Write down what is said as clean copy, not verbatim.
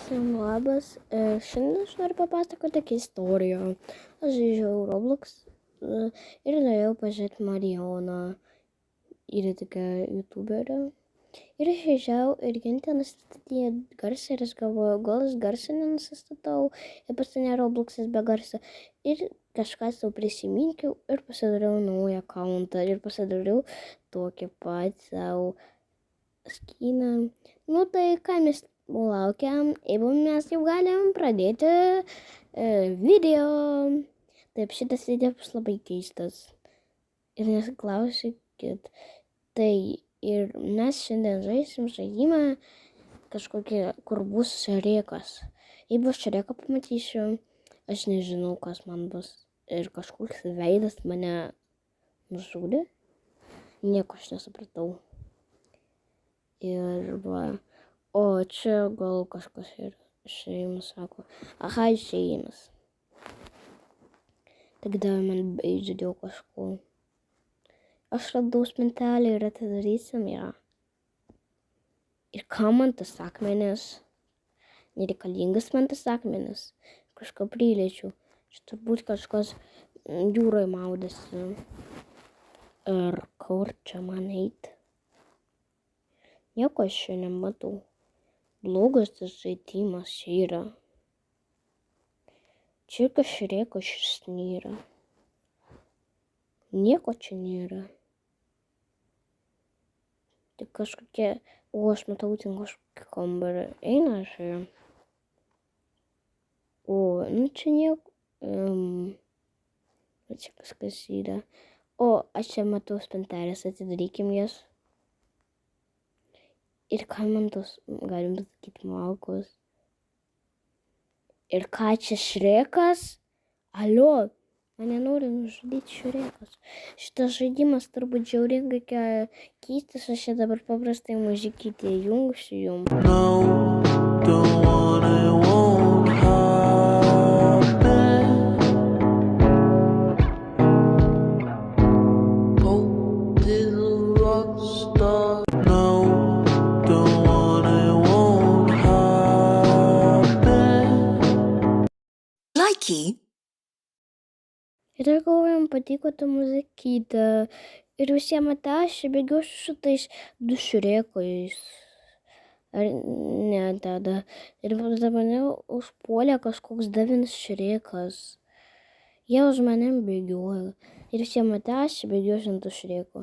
Visiem labas. Šiandien aš noriu papasakoti tokią istoriją. Aš žaidžiau Roblox ir norėjau pažiūrėti Marijoną. Yra tokia youtuberė. Ir aš žaidžiau ir jie nusistatė garsą ir aš galvoju, gal aš garsą nenusistatau. Ir pasinė Robloxas be garso. Ir kažką sau prisiminkiau ir pasidariau naują akauntą. Ir pasidariau tokį pat savo skiną. Nu tai ką mes laukiam, jeigu mes jau galim pradėti video. Taip, šitas video bus labai keistas. Ir nesiklausykit. Tai ir mes šiandien žaisim žaidimą kažkokį, kur bus šrekas. Jeigu aš šreką pamatysiu, aš nežinau, kas man bus. Ir kažkoks veidas mane nužudė. Nieko aš nesupratau. Ir va. O čia gal kažkas yra. Išėjimas sako. Aha, išėjimas. Tada man beidžia dėl kažko. Aš radau spintelę ir atidarysim ją. Ir ką man tas akmenis? Nereikalingas man tas akmenis. Kažką priliečiau. Čia turbūt kažkas jūroje maudėsi. Ir kur čia man eiti? Nieko aš čia nematau. Blogas tas žaidimas yra. Čia kažreko šis nėra. Nieko čia nėra. Tik kažkokie... O, aš matau ten kažkokį kambarį. Eina aš čia. O, nu čia nieko... Čia kažkas yra. O, aš čia matau spintelės, atidarykim jas. Ir ką man tos, galim pasakyti, malkos. Ir ką čia šrekas? Alio, mane nori nužudyti šrekas. Šitas žaidimas turbūt žiauringai keistas, aš čia dabar paprastai muzikytę jungsiu jums. No, don't want it, won't happen. Hope is a rock star. No, don't want it, won't happen. Likey. Ir aš galvoju, jums patiko ta muzikytė. Ir visiems aš bėgiosiu su tais du šrekais. Ar ne tada. Ir mane užpuolė kažkoks devinas šrekas. Jie už manim bėgiojo. Ir visiems aš bėgiosiu ant tų šrekų.